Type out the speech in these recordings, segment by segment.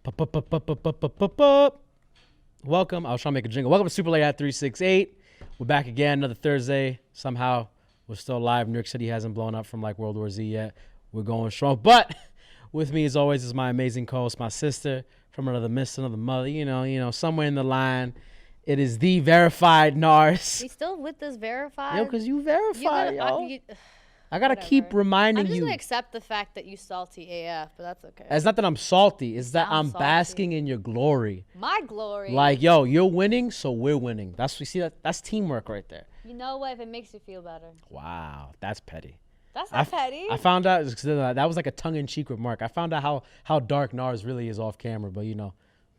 Welcome. I was trying to make a jingle. Welcome to Super Late at 368. We're back again, another Thursday. Somehow we're still live. New York City hasn't blown up from like World War Z yet. We're going strong. But with me, as always, is my amazing co-host, my sister from another miss, another mother. You know, somewhere in the line, it is the verified Narz. We still with this verified? Yo, because you verified, yo. I gotta keep reminding you. I'm just gonna accept the fact that you salty AF, but that's okay. It's not that I'm salty. It's that I'm basking in your glory. My glory. Like, yo, you're winning, so we're winning. That's teamwork right there. You know what? If it makes you feel better. Wow, that's petty. That's not petty. I found out that was like a tongue-in-cheek remark. I found out how dark Narz really is off camera, but you know,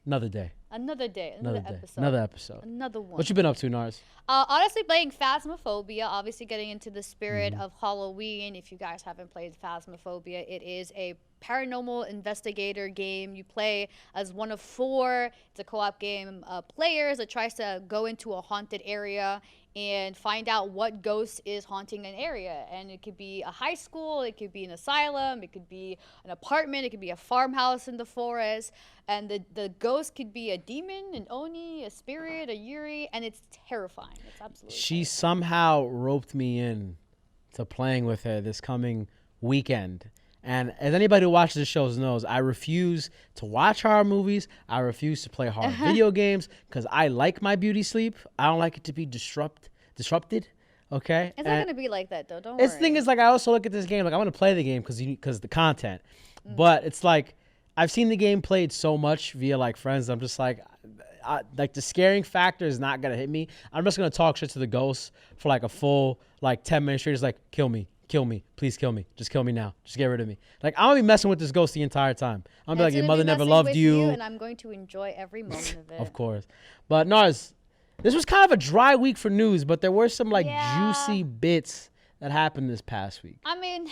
another day. Another episode. Another episode. Another one. What you been up to, Narz? Honestly, playing Phasmophobia. Obviously, getting into the spirit of Halloween. If you guys haven't played Phasmophobia, it is a paranormal investigator game. You play as one of four. It's a co-op game. Players that tries to go into a haunted area and find out what ghost is haunting an area. And it could be a high school, it could be an asylum, it could be an apartment, it could be a farmhouse in the forest. And the ghost could be a demon, an oni, a spirit, a yuri, and it's terrifying. It's absolutely She terrifying. somehow roped me in to playing with her this coming weekend. And as anybody who watches the shows knows, I refuse to watch horror movies. I refuse to play horror video games because I like my beauty sleep. I don't like it to be disrupted. Okay? It's not going to be like that, though. Don't worry. The thing is, like, I also look at this game, like, I want to play the game because the content. But it's like, I've seen the game played so much via, like, friends. I'm just like, like, the scaring factor is not going to hit me. I'm just going to talk shit to the ghosts for, like, a full, like, 10 minutes straight. Just like, kill me, please kill me, just kill me now, just get rid of me. Like, I'm gonna be messing with this ghost the entire time. I'm gonna be like, your mother never loved you, and I'm going to enjoy every moment of it. Of course. But Narz, this was kind of a dry week for news, but there were some like juicy bits that happened this past week. I mean,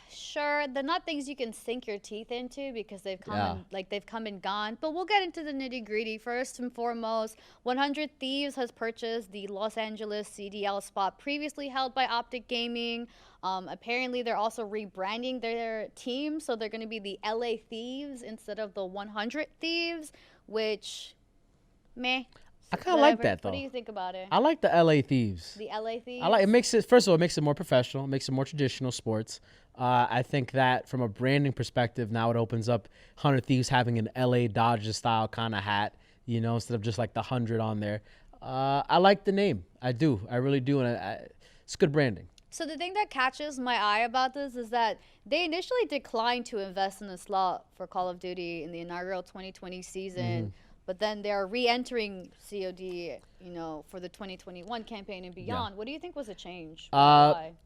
sure, they're not things you can sink your teeth into because they've come and gone, but we'll get into the nitty gritty. First and foremost, 100 Thieves has purchased the Los Angeles CDL spot previously held by Optic Gaming. Apparently they're also rebranding their team, so they're going to be the LA Thieves instead of the 100 Thieves, which meh. I kind of like that, though. What do you think about it? I like the LA Thieves. The LA Thieves? First of all, it makes it more professional, it makes it more traditional sports. I think that from a branding perspective, now it opens up 100 Thieves having an LA Dodgers style kind of hat, you know, instead of just like the 100 on there. I like the name. I do. I really do. And it's good branding. So the thing that catches my eye about this is that they initially declined to invest in a slot for Call of Duty in the inaugural 2020 season, but then they're re-entering COD, for the 2021 campaign and beyond. Yeah. What do you think was a change?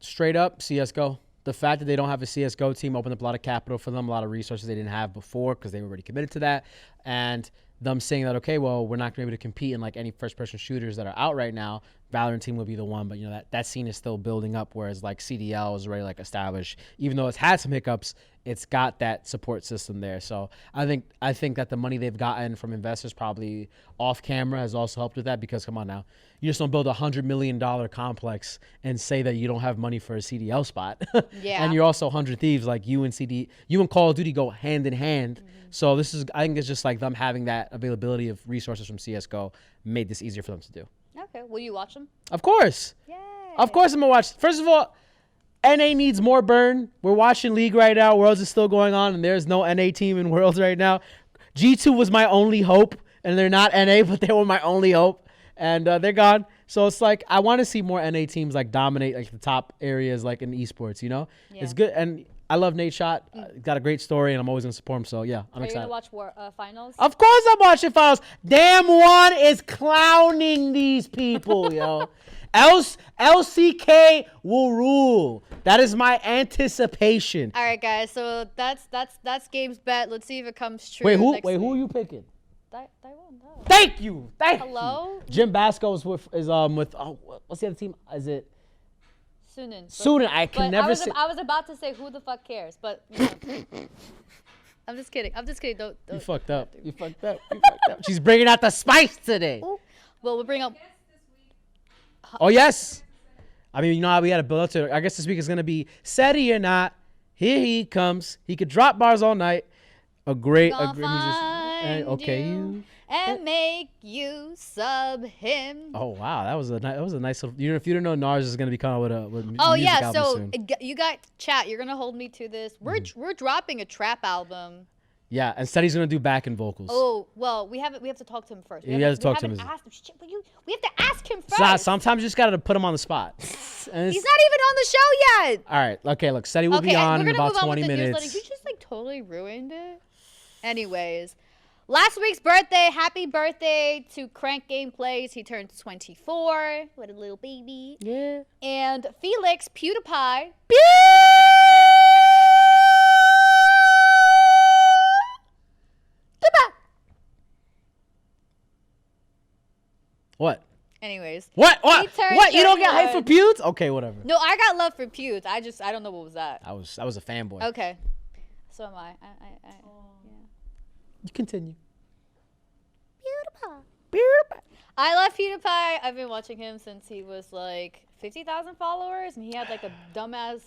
Straight up, CSGO. The fact that they don't have a CSGO team opened up a lot of capital for them, a lot of resources they didn't have before because they were already committed to that. And them saying that, okay, well, we're not going to be able to compete in like any first-person shooters that are out right now. Valorant team will be the one, but that scene is still building up, whereas like CDL is already like established. Even though it's had some hiccups, it's got that support system there. So I think that the money they've gotten from investors probably off camera has also helped with that, because come on now, you just don't build $100 million complex and say that you don't have money for a CDL spot. Yeah. And you're also 100 Thieves, like you and Call of Duty go hand in hand. So I think it's just like them having that availability of resources from CSGO made this easier for them to do. Okay. Will you watch them? Of course. Yay. Of course I'm going to watch. First of all, NA needs more burn. We're watching League right now. Worlds is still going on, and there's no NA team in Worlds right now. G2 was my only hope, and they're not NA, but they were my only hope, and they're gone. So it's like I want to see more NA teams like dominate like the top areas like in esports, Yeah. It's good, and I love Nate Shot. Got a great story, and I'm always going to support him. So, yeah, I'm excited. Are you going to watch finals? Of course I'm watching finals. Damn one is clowning these people, yo. LCK will rule. That is my anticipation. All right, guys. So that's Gabe's bet. Let's see if it comes true. Wait, who are you picking? Thank you. Hello? Jim Basco is with what's the other team? Is it Sunan? I can never say. I was about to say who the fuck cares, but I'm just kidding. Don't. You fucked up. She's bringing out the spice today. Ooh. Well, we'll bring up. Oh yes. I mean, how we had to build up to it. I guess this week is gonna be Seti or not. Here he comes. He could drop bars all night. A great musician. find you and make you sub him. Oh wow, that was a nice little. If you didn't know, Narz is gonna be coming with music Oh yeah, album so soon. You got chat. You're gonna hold me to this. We're dropping a trap album. Yeah, instead he's gonna do backing vocals. Oh well, we have to talk to him first. We have to talk to him. We have to ask him first. Sometimes you just gotta put him on the spot. He's not even on the show yet. All right, okay. Look, Steady will be on in about 20 minutes. You just like totally ruined it. Anyways, last week's birthday. Happy birthday to Crank Gameplays. He turned 24. What a little baby. Yeah. And Felix PewDiePie. What? Anyways. What? You don't get hype for Pewds? Okay, whatever. No, I got love for Pewds. I don't know what was that. I was a fanboy. Okay. So am I. Yeah. You continue. PewDiePie. I love PewDiePie. I've been watching him since he was like 50,000 followers, and he had like a dumbass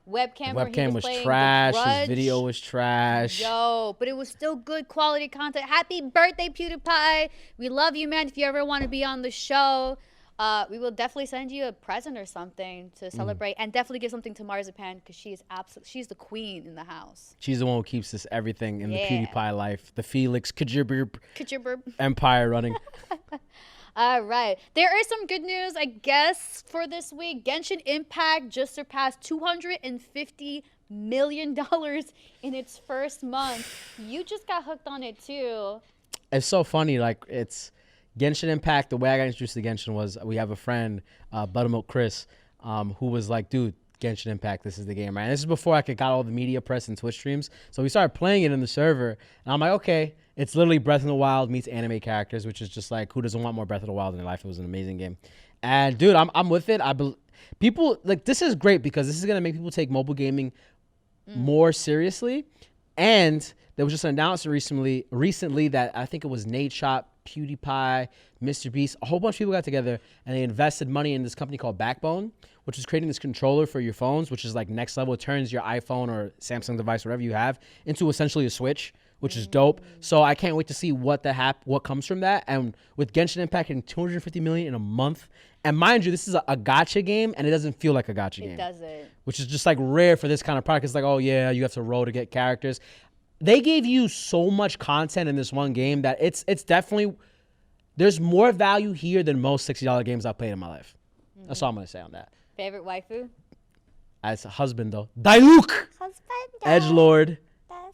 webcam. The webcam was trash. His video was trash. Yo, but it was still good quality content. Happy birthday, PewDiePie. We love you, man. If you ever want to be on the show, we will definitely send you a present or something to celebrate, and definitely give something to Marzipan because she's the queen in the house. She's the one who keeps this everything in the PewDiePie life. The Felix Kajibur empire running. All right. There is some good news, I guess, for this week. Genshin Impact just surpassed $250 million in its first month. You just got hooked on it, too. It's so funny. Like, it's Genshin Impact. The way I got introduced to Genshin was we have a friend, Buttermilk Chris, who was like, dude, Genshin Impact, this is the game, right? And this is before I got all the media press and Twitch streams. So we started playing it in the server. And I'm like, okay. It's literally Breath of the Wild meets anime characters, which is just like, who doesn't want more Breath of the Wild in their life? It was an amazing game. And dude, I'm with it. People like, this is great because this is going to make people take mobile gaming more seriously. And there was just an announcement recently that I think it was Nate Shop, PewDiePie, Mr. Beast, a whole bunch of people got together and they invested money in this company called Backbone, which is creating this controller for your phones, which is like next level. It turns your iPhone or Samsung device, whatever you have, into essentially a Switch, which is dope. So I can't wait to see what comes from that. And with Genshin Impact hitting 250 million in a month, and mind you, this is a gacha game, and it doesn't feel like a gacha game. It doesn't. Which is just like rare for this kind of product. It's like, oh yeah, you have to roll to get characters. They gave you so much content in this one game that it's definitely, there's more value here than most $60 games I've played in my life. That's all I'm gonna say on that. Favorite waifu? As a husband though, Diluc. Husband.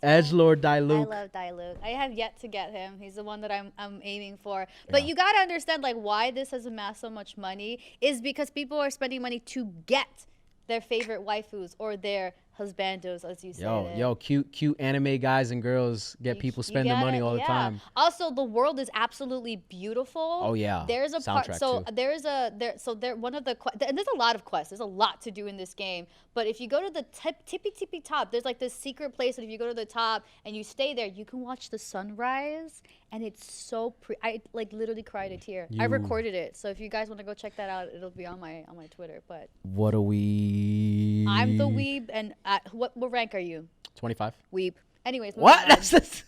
Edgelord Diluc. I love Diluc. I have yet to get him. He's the one that I'm aiming for. But you gotta understand, like, why this has amassed so much money is because people are spending money to get their favorite waifus or their husbandos, as you say. Yo, cute anime guys and girls get people spending money all the time. Also, the world is absolutely beautiful. Oh yeah. There's a part. So too. One of the and there's a lot of quests. There's a lot to do in this game. But if you go to the tippy top, there's like this secret place, and if you go to the top and you stay there, you can watch the sunrise, and it's so I like literally cried a tear. I recorded it, so if you guys want to go check that out, it'll be on my Twitter. But what a weeb. I'm the weeb, and what rank are you? 25. Weeb. Anyways. What? That's this.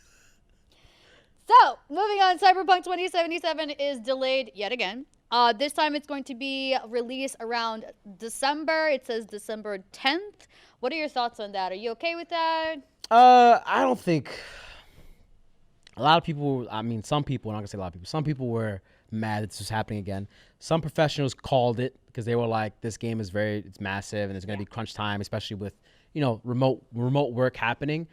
So moving on, Cyberpunk 2077 is delayed yet again. This time it's going to be released around December. It says December 10th. What are your thoughts on that? Are you okay with that? I don't think a lot of people, some people, I'm not gonna say a lot of people, some people were mad that this was happening again. Some professionals called it because they were like, this game is it's massive and it's gonna be crunch time, especially with, remote work happening.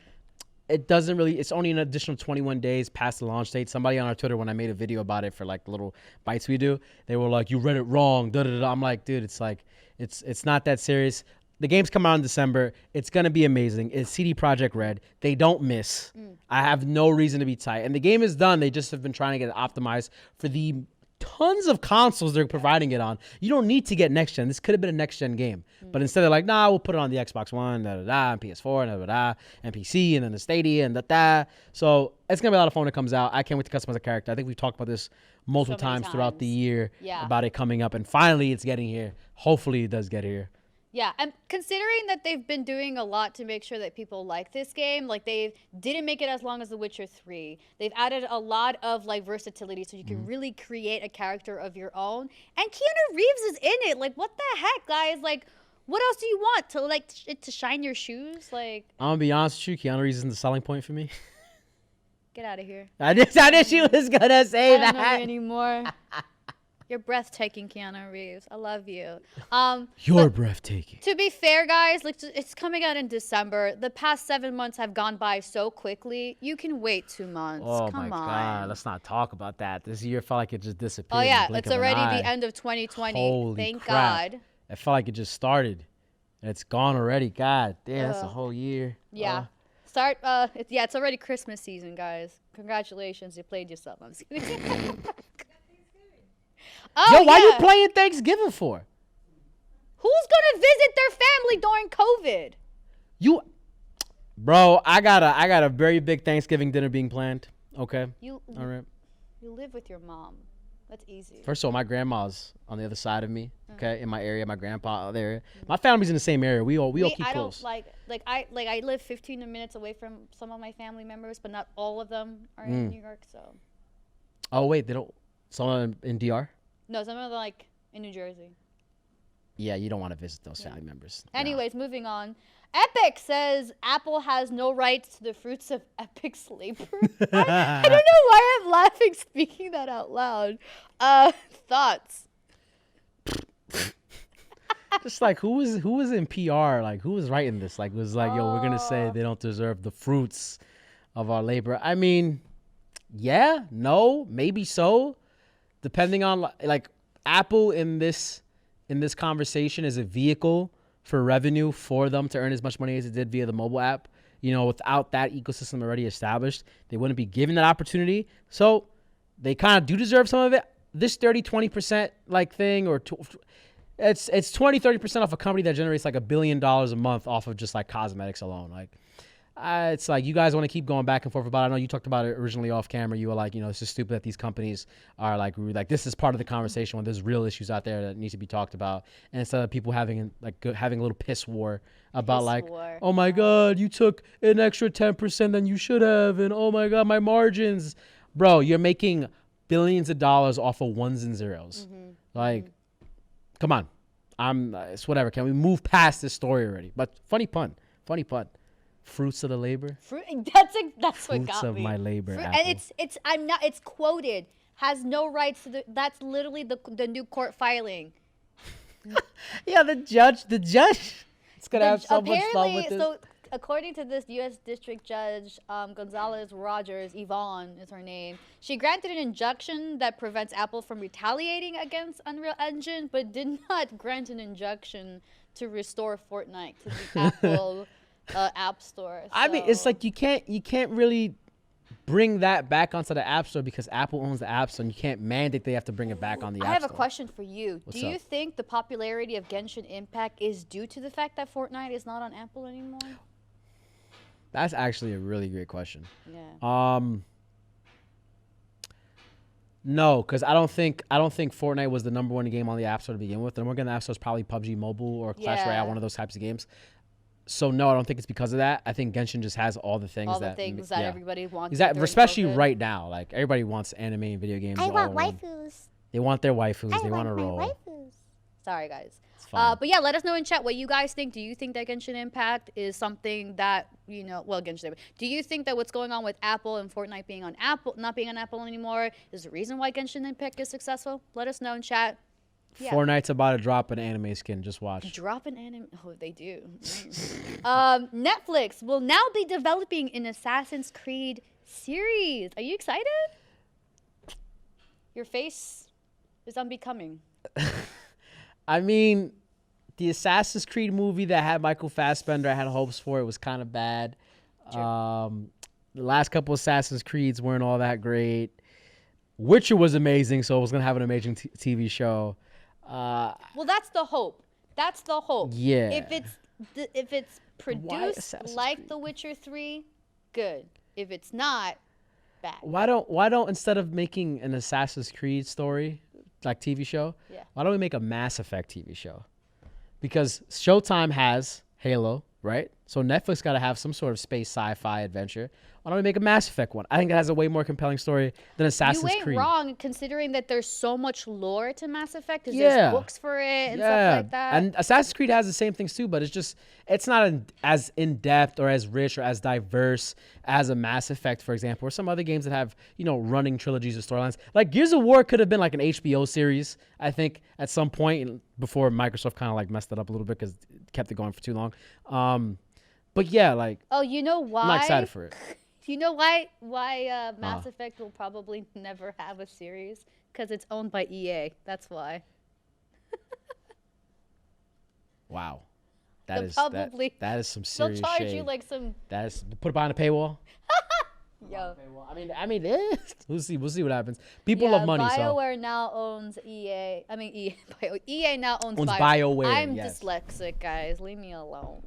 It doesn't really, it's only an additional 21 days past the launch date. Somebody on our Twitter, when I made a video about it for like little bites we do, they were like, you read it wrong, da-da-da. I'm like, dude, it's like, it's not that serious. The game's come out in December. It's going to be amazing. It's CD Projekt Red. They don't miss. I have no reason to be tight. And the game is done. They just have been trying to get it optimized for the tons of consoles they're providing it on. You don't need to get next gen. This could have been a next gen game. But instead they're like, nah, we'll put it on the Xbox One, da-da-da, and PS4, da-da-da, and PC, and then the Stadia, and da-da. So it's going to be a lot of fun when it comes out. I can't wait to customize a character. I think we've talked about this multiple times throughout the year about it coming up. And finally it's getting here. Hopefully it does get here. Yeah, and considering that they've been doing a lot to make sure that people like this game, like they didn't make it as long as The Witcher 3. They've added a lot of like versatility so you can really create a character of your own. And Keanu Reeves is in it. Like, what the heck, guys? Like, what else do you want to like it to shine your shoes? Like, I'm gonna be honest with you, Keanu Reeves isn't the selling point for me. get out of here. I knew she was gonna say I that. don't know you anymore. You're breathtaking, Keanu Reeves. I love you. You're breathtaking. To be fair, guys, like it's coming out in December. The past 7 months have gone by so quickly. You can wait 2 months. Oh Come my on. God, let's not talk about that. This year felt like it just disappeared. Oh in yeah, the blink it's of an already eye. the end of 2020. Holy Thank crap. God. It felt like it just started, and it's gone already. God damn, that's a Ugh. whole year. Yeah. It's already Christmas season, guys. Congratulations, you played yourself. I'm just kidding. Oh, Yo, why you yeah. playing Thanksgiving for? Who's gonna visit their family during COVID? You, bro, I got a very big Thanksgiving dinner being planned. Okay, You all right. you live with your mom. That's easy. First of all, my grandma's on the other side of me. Okay, in my area, my grandpa there. My family's in the same area. We all keep I close. don't I live 15 minutes away from some of my family members, but not all of them are in New York. So Oh wait, they don't. Someone in DR? no, some of them are like in New Jersey. Yeah, you don't want to visit those family members. No. Anyways, moving on. Epic says Apple has no rights to the fruits of Epic's labor. I don't know why I'm laughing speaking that out loud. Thoughts? Just like who was in PR? Like who was writing this? Like it was like, yo, we're gonna say they don't deserve the fruits of our labor. I mean, yeah, no, maybe so. Depending on like Apple in this conversation is a vehicle for revenue for them to earn as much money as it did via the mobile app. You know, without that ecosystem already established, they wouldn't be given that opportunity. So they kind of do deserve some of it. This 30-20% like thing, or it's 20-30% off a company that generates like $1 billion a month off of just like cosmetics alone. Like it's like you guys want to keep going back and forth about it. I know you talked about it originally off camera. You were like, you know, it's just stupid that these companies are like this is part of the conversation when there's real issues out there that need to be talked about. And instead of people having a little piss war about oh my God, you took an extra 10% than you should have, and oh my God, my margins, bro, you're making billions of dollars off of ones and zeros. Like, come on, it's whatever. Can we move past this story already? But funny pun. Fruits of the labor. That's what Fruits got of me. my labor. And it's quoted, has no rights to that's literally the new court filing. Yeah, the judge. It's gonna have so much fun with this. So according to this U.S. District Judge Gonzalez Rogers, Yvonne is her name. She granted an injunction that prevents Apple from retaliating against Unreal Engine, but did not grant an injunction to restore Fortnite to the Apple App Store. So. I mean, it's like you can't really bring that back onto the App Store because Apple owns the App Store, and you can't mandate they have to bring it back on the App Store. I have a question for you. What's Do you up? think the popularity of Genshin Impact is due to the fact that Fortnite is not on Apple anymore? That's actually a really great question. Yeah. No, because I don't think Fortnite was the number one game on the App Store to begin with. The number one game on the App Store is probably PUBG Mobile or Clash Yeah. Royale, one of those types of games. So no, I don't think it's because of that. I think Genshin just has all the things that yeah. everybody wants. Exactly, especially COVID. right now. Like everybody wants anime and video games. I all want in one. waifus. They want their waifus. I They want to want my roll. waifus. Sorry, guys. It's fine. But yeah, let us know in chat what you guys think. Do you think that Genshin Impact is something that Genshin Impact? Do you think that what's going on with Apple and Fortnite being on Apple, not being on Apple anymore, is the reason why Genshin Impact is successful? Let us know in chat. Yeah. Fortnite's about to drop an anime skin. Just watch. Drop an anime. Oh, they do. Netflix will now be developing an Assassin's Creed series. Are you excited? Your face is unbecoming. I mean, the Assassin's Creed movie that had Michael Fassbender, I had hopes for. It was kind of bad. Sure. The last couple Assassin's Creeds weren't all that great. Witcher was amazing, so it was gonna have an amazing TV show. Well, that's the hope. That's the hope. Yeah. If it's produced Assassin's like Creed? The Witcher 3, good. If it's not, bad. Why don't instead of making an Assassin's Creed story like TV show, Yeah. why don't we make a Mass Effect TV show? because Showtime has Halo, right? So Netflix got to have some sort of space sci-fi adventure. Why don't we make a Mass Effect one? I think it has a way more compelling story than Assassin's You ain't Creed. wrong, considering that there's so much lore to Mass Effect. There's books for it and stuff like that. And Assassin's Creed has the same things too, but it's not as in depth or as rich or as diverse as a Mass Effect, for example, or some other games that have running trilogies or storylines. Like Gears of War could have been like an HBO series, I think, at some point before Microsoft kind of like messed it up a little bit because it kept it going for too long. But yeah, like. Oh, you know why? I'm not excited for it. You know why Mass Effect will probably never have a series? Because it's owned by EA. That's why. Wow. That is some serious they'll charge shade. you like some. That is put it behind a paywall. Yo. I mean, we'll see what happens. People love money, BioWare now owns EA. I mean, EA now owns BioWare. I'm dyslexic, guys. Leave me alone.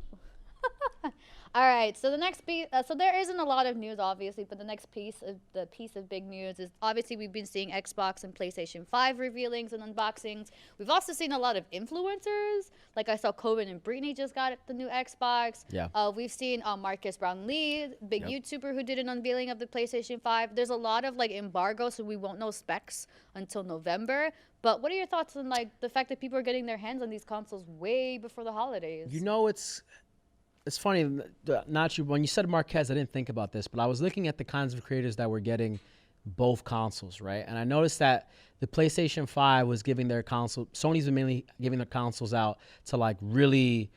All right, so the next piece, so there isn't a lot of news, obviously, but the piece of big news is obviously we've been seeing Xbox and PlayStation 5 revealings and unboxings. We've also seen a lot of influencers, like I saw Coben and Brittany just got the new Xbox. Yeah. We've seen Marcus Brownlee, big YouTuber who did an unveiling of the PlayStation 5. There's a lot of like embargo, so we won't know specs until November. But what are your thoughts on like the fact that people are getting their hands on these consoles way before the holidays? It's funny, when you said Marquez, I didn't think about this, but I was looking at the kinds of creators that were getting both consoles, right? And I noticed that the PlayStation 5 was giving their console, Sony's been mainly giving their consoles out to like really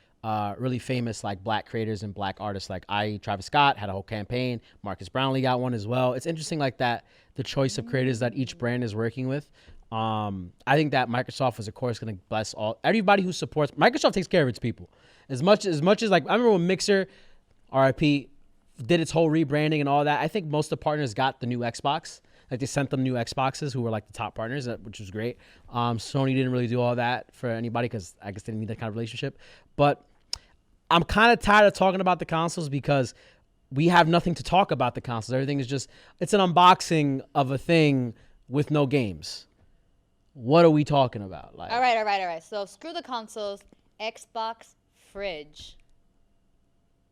famous like black creators and black artists. Like Travis Scott had a whole campaign. Marcus Brownlee got one as well. It's interesting like that, the choice of creators that each brand is working with. I think that Microsoft was, of course, going to bless everybody who supports. Microsoft takes care of its people. As much as like, I remember when Mixer, RIP, did its whole rebranding and all that. I think most of the partners got the new Xbox. Like they sent them new Xboxes who were like the top partners, which was great. Sony didn't really do all that for anybody because I guess they didn't need that kind of relationship. But I'm kind of tired of talking about the consoles because we have nothing to talk about the consoles. Everything is just, it's an unboxing of a thing with no games. What are we talking about? Like, all right. So screw the consoles. Xbox fridge.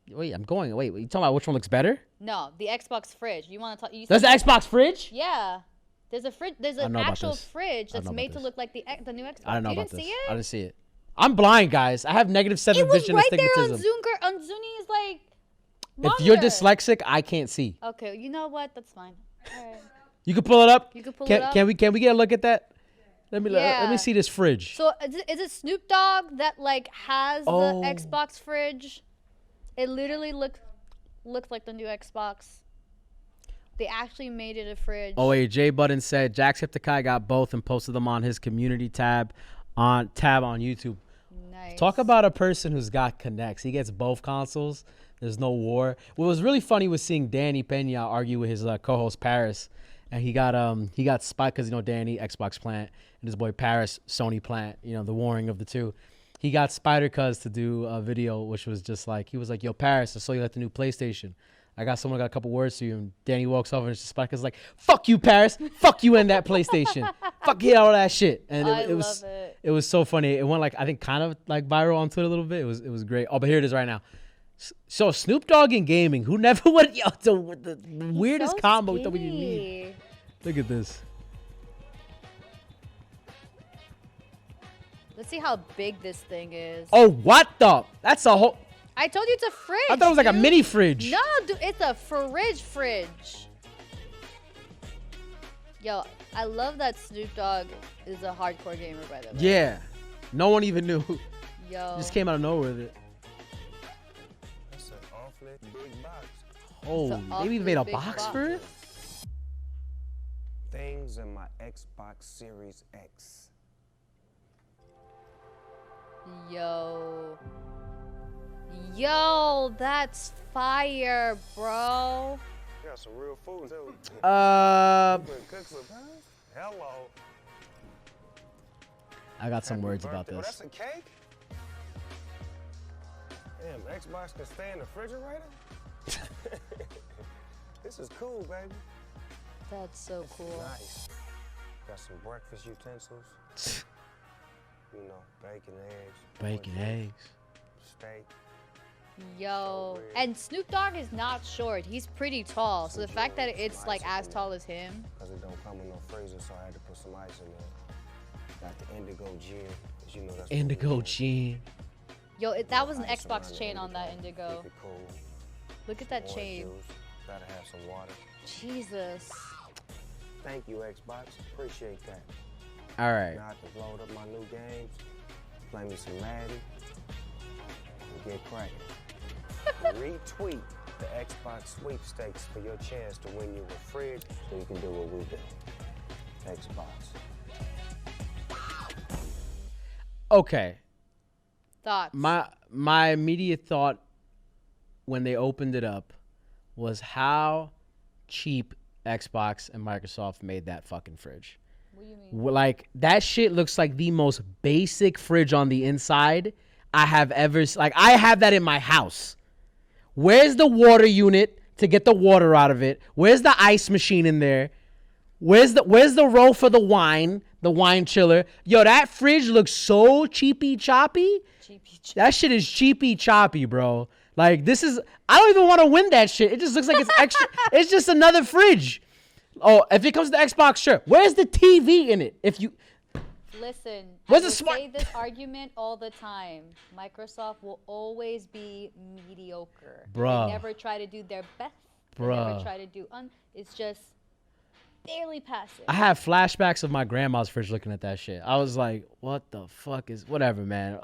Wait, you talking about which one looks better? No, the Xbox fridge. You want to talk? There's an Xbox fridge? Yeah. There's a fridge. There's an actual fridge that's made to look like the new Xbox. I don't know about this. this. See it? I didn't see it. I'm blind, guys. I have -7 vision and astigmatism. It was right there on Zuni's like monitor. If you're dyslexic, I can't see. Okay, you know what? That's fine. All right. You can pull it up? You can pull it up. Can we get a look at that? Let me see this fridge. So is it Snoop Dogg that like has the Xbox fridge? It literally looks like the new Xbox. They actually made it a fridge. Oh wait, Jay Budden said Jacksepticeye got both and posted them on his community tab on YouTube. Nice. Talk about a person who's got connects. He gets both consoles. There's no war. What was really funny was seeing Danny Pena argue with his co-host Paris. And he got spiked because, Danny, Xbox plant, and his boy Paris, Sony plant, the warring of the two. He got Spider-Cuz to do a video, which was just like, he was like, yo, Paris, I saw you at the new PlayStation. I got a couple words to you. And Danny walks over and Spider-Cuz is like, fuck you, Paris. Fuck you and that PlayStation. Fuck you, all that shit. And it was so funny. It went like, I think kind of like viral on Twitter a little bit. It was great. Oh, but here it is right now. So Snoop Dogg in gaming, who never would, the weirdest combo with WWE. Look at this. Let's see how big this thing is. Oh, what the? That's a whole. I told you it's a fridge. I thought it was like a mini fridge. No, dude, it's a fridge. Yo, I love that Snoop Dogg is a hardcore gamer, by the way. Yeah. No one even knew. Yo. Just came out of nowhere with it. Big box. Oh, they even made a box for it? Things in my Xbox Series X. Yo, that's fire, bro. Got some real food too. Hello. I got some Happy words birthday. about this. Oh, that's a cake? Damn, Xbox can stay in the refrigerator? This is cool, baby. That's so cool. Nice. Got some breakfast utensils. You know, bacon, eggs. Bacon, cornbread, eggs. Steak. Yo, Shortbread. and Snoop Dogg is not short. He's pretty tall. So the fact that it's like as tall as him. Because it don't come in no freezer, so I had to put some ice in there. Got the indigo gin. 'Cause you know that's what we Indigo do. gin. Yo, that was an Ice around Xbox the chain on that Keep indigo. it cool. Look at that Orange chain. juice. Gotta have some water. Jesus. Thank you, Xbox. Appreciate that. All right. Now I can load up my new games, play me some Madden, and get cracking. Retweet the Xbox sweepstakes for your chance to win you a fridge so you can do what we do. Xbox. Okay. Thoughts? My immediate thought when they opened it up was how cheap Xbox and Microsoft made that fucking fridge. What do you mean? Like, that shit looks like the most basic fridge on the inside I have ever. Like, I have that in my house. Where's the water unit to get the water out of it? Where's the ice machine in there? Where's the row for the wine chiller? Yo, that fridge looks so cheapy choppy. That shit is cheapy choppy, bro. Like, this is, I don't even want to win that shit. It just looks like it's extra. It's just another fridge. Oh, if it comes to Xbox, sure. Where's the TV in it? If you Listen, Where's I the will smart- say this argument all the time. Microsoft will always be mediocre. Bruh. They never try to do their best. They Bruh. never try to do it's just barely passing. I have flashbacks of my grandma's fridge looking at that shit. I was like, what the fuck is, whatever, man.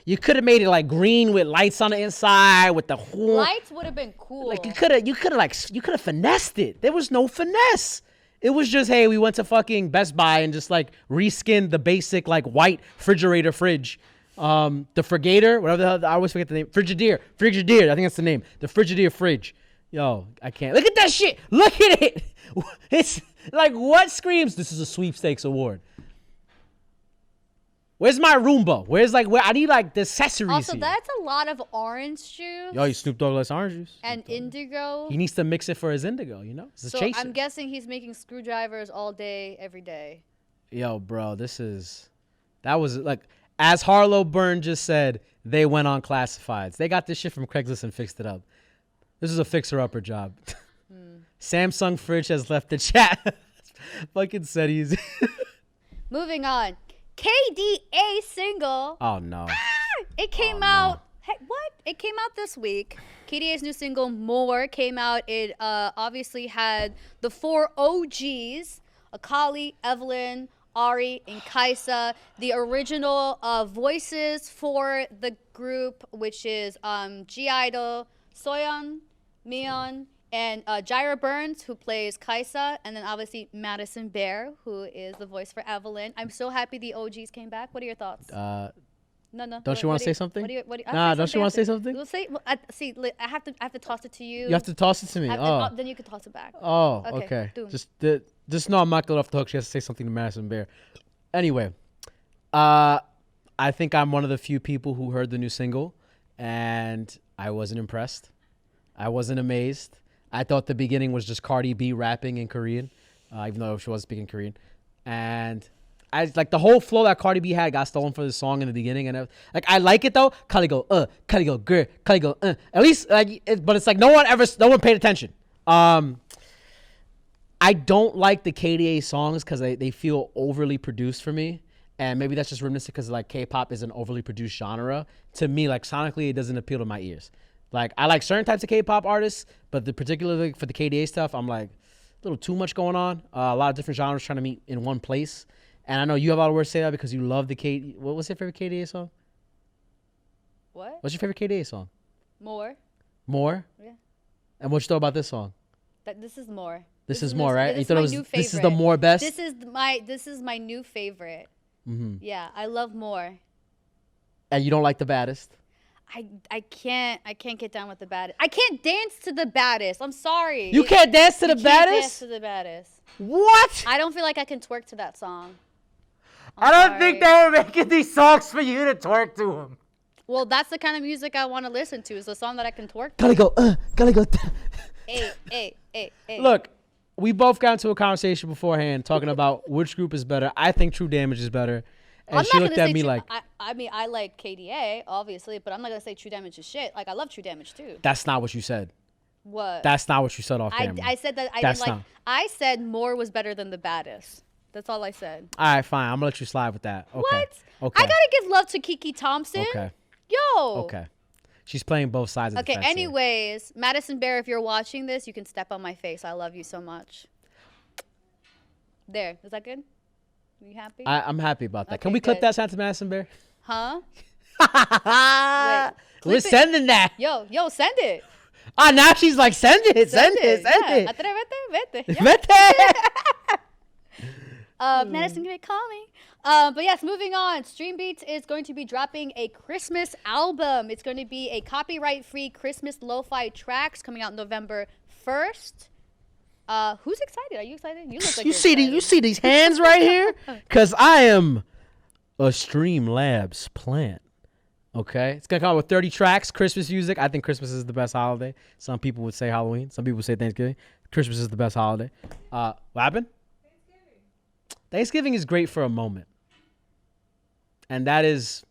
You could have made it like green with lights on the inside with the whole. Lights would have been cool. Like you could have finessed it. There was no finesse. It was just, hey, we went to fucking Best Buy and just like reskinned the basic like white refrigerator fridge. The Frigator, whatever the hell, I always forget the name. Frigidaire, I think that's the name. The Frigidaire fridge. Yo, I can't. Look at that shit. Look at it. It's like, what screams, this is a sweepstakes award? Where's my Roomba? Where I need like the accessories Also, here. that's a lot of orange juice Yo, you Snoop Dogg likes orange juice. and indigo. He needs to mix it for his indigo, you know? It's a So chaser. I'm guessing he's making screwdrivers all day, every day. Yo, bro, that was like, as Harlow Byrne just said, they went on classifieds. They got this shit from Craigslist and fixed it up. This is a fixer-upper job. Samsung Fridge has left the chat. Fucking said he's. Moving on. KDA single. Oh, no. It came out. Hey, what? It came out this week. KDA's new single, More, came out. It obviously had the 4 OGs, Akali, Evelyn, Ari, and Kaisa. The original voices for the group, which is G-Idol, Soyeon, Mion, and Jaira Burns, who plays Kaisa, and then obviously Madison Bear, who is the voice for Evelyn. I'm so happy the OGs came back. What are your thoughts? No. Don't you wanna say something? Nah, don't you wanna say something? We'll say. See, I have to toss it to you. You have to toss it to me. Then you can toss it back. Oh, Okay, okay. do. Just know I'm not going off the hook. She has to say something to Madison Bear. Anyway, I think I'm one of the few people who heard the new single, and I wasn't impressed. I wasn't amazed. I thought the beginning was just Cardi B rapping in Korean, even though she was speaking Korean. And I like the whole flow that Cardi B had got stolen for the song in the beginning. And I like it though. Cardi go, girl, Cardi go, At least but it's like no one paid attention. I don't like the KDA songs because they feel overly produced for me. And maybe that's just reminiscent because like K-pop is an overly produced genre. To me, like sonically, it doesn't appeal to my ears. Like I like certain types of K-pop artists, but particularly for the KDA stuff, I'm like a little too much going on. A lot of different genres trying to meet in one place. And I know you have a lot of words to say that because you love the K. What was your favorite KDA song? What? What's your favorite KDA song? More. More? Yeah. And what you thought about this song? This is more. This is more, right? This You is thought my it was new this is the favorite. more best? This is my new favorite. Yeah, I love More. And you don't like the baddest? I can't get down with the baddest. I can't dance to the baddest. I'm sorry. You can't dance to the You can't dance baddest? to the baddest. What? I don't feel like I can twerk to that song. I don't think they were making these songs for you to twerk to them. Well, that's the kind of music I want to listen to. Is a song that I can twerk to. Gotta go. Hey. Look, we both got into a conversation beforehand talking about which group is better. I think True Damage is better. And she looked at me like, I mean, I like KDA, obviously, but I'm not going to say True Damage is shit. Like, I love True Damage, too. that's not what you said. What? That's not what you said off camera. I said that I That's didn't like. not. I said more was better than the baddest. That's all I said. All right, fine. I'm going to let you slide with that. Okay. What? Okay. I got to give love to Kiki Thompson. Okay. Yo. Okay. She's playing both sides of the Okay, fence here. anyways, Madison Bear, if you're watching this, you can step on my face. I love you so much. There. Is that good? Are you happy? I'm happy about that. Can Okay, we clip good. that sound to Madison Bear? Huh? We're clip it. sending that. Yo, send it. Ah, now she's like, send it. Send it. Yeah. Vete. Yeah. Vete. Madison can call me. But yes, moving on. Stream Beats is going to be dropping a Christmas album. It's going to be a copyright-free Christmas lo-fi tracks coming out November 1st. Who's excited? Are you excited? You look like You you're see excited. you see these hands right here? Because I am a Streamlabs plant. Okay? It's going to come out with 30 tracks, Christmas music. I think Christmas is the best holiday. Some people would say Halloween. Some people would say Thanksgiving. Christmas is the best holiday. What happened? Thanksgiving is great for a moment. And that is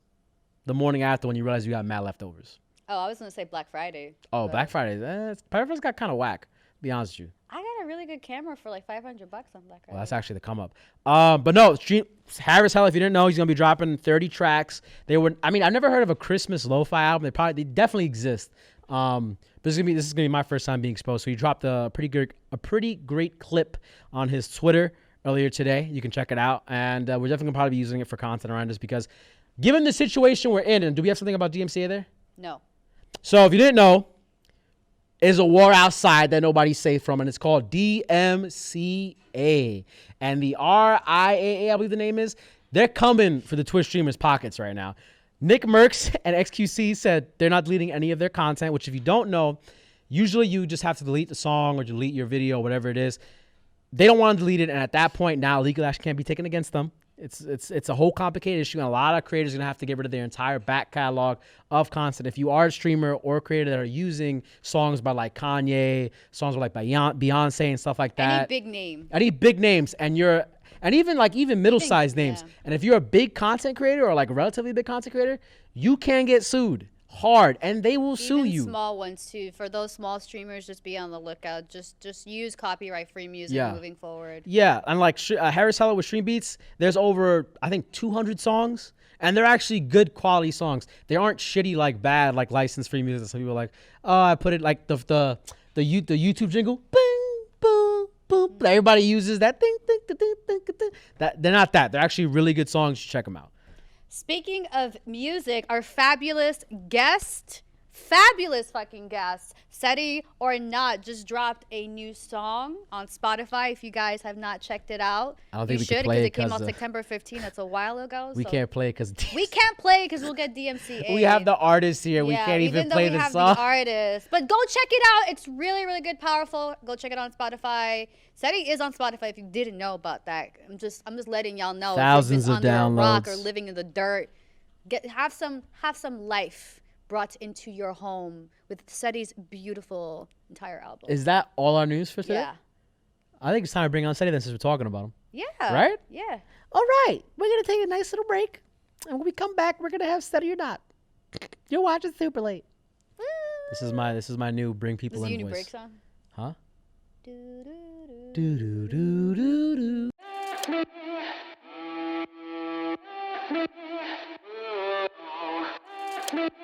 the morning after when you realize you got mad leftovers. Oh, I was going to say Black Friday. Oh, but Black Friday. Preference got kind of whack, to be honest with you. I got a really good camera for like $500 on Black Friday. Well, that's actually the come up. But no, Harris Hell, if you didn't know, he's going to be dropping 30 tracks. I've never heard of a Christmas lo-fi album. They definitely exist. But this is gonna be my first time being exposed. So he dropped a pretty great clip on his Twitter earlier today. You can check it out. And we're definitely gonna probably be using it for content around this because given the situation we're in, and do we have something about DMCA there? No. So if you didn't know, is a war outside that nobody's safe from, and it's called DMCA. And the RIAA, I believe the name is, they're coming for the Twitch streamers' pockets right now. Nick Merckx and XQC said they're not deleting any of their content, which if you don't know, usually you just have to delete the song or delete your video, whatever it is. They don't want to delete it, and at that point now, legal action can't be taken against them. It's a whole complicated issue, and a lot of creators are going to have to get rid of their entire back catalog of content. If you are a streamer or a creator that are using songs by like Kanye, songs by like Beyonce and stuff like that. Any big name. And even middle-sized names. Yeah. And if you're a big content creator or like a relatively big content creator, you can get sued hard, and they will sue you. Even small ones too. For those small streamers, just be on the lookout. Just use copyright-free music moving forward. Yeah, and like Harris Heller with Stream Beats, there's over I think 200 songs, and they're actually good quality songs. They aren't shitty like bad like license-free music. Some people are like, oh, I put it like the YouTube jingle, bing, boom, boom. Everybody uses that thing. That they're not that. They're actually really good songs. You should check them out. Speaking of music, our fabulous fucking guest, Seti or Not, just dropped a new song on Spotify. If you guys have not checked it out, I don't think you we can should, play because it it came out September 15th. That's a while ago. We can't play it because we can't play it because we'll get DMCA. we have the artist here. We can't even play the song. The artist. But go check it out. It's really, really good, powerful. Go check it on Spotify. Seti is on Spotify if you didn't know about that. I'm just letting y'all know. Thousands if you've been of under a rock downloads. or living in the dirt. Have some life brought into your home with Seti's beautiful entire album. Is that all our news for today? Yeah. I think it's time to bring on Seti then since we're talking about him. Yeah. Right? Yeah. All right. We're going to take a nice little break. And when we come back, we're going to have Seti or Not. You're watching Super Late. This is my new bring people This is in your new voice. break song? Huh? Do, do, Do do. do do do do.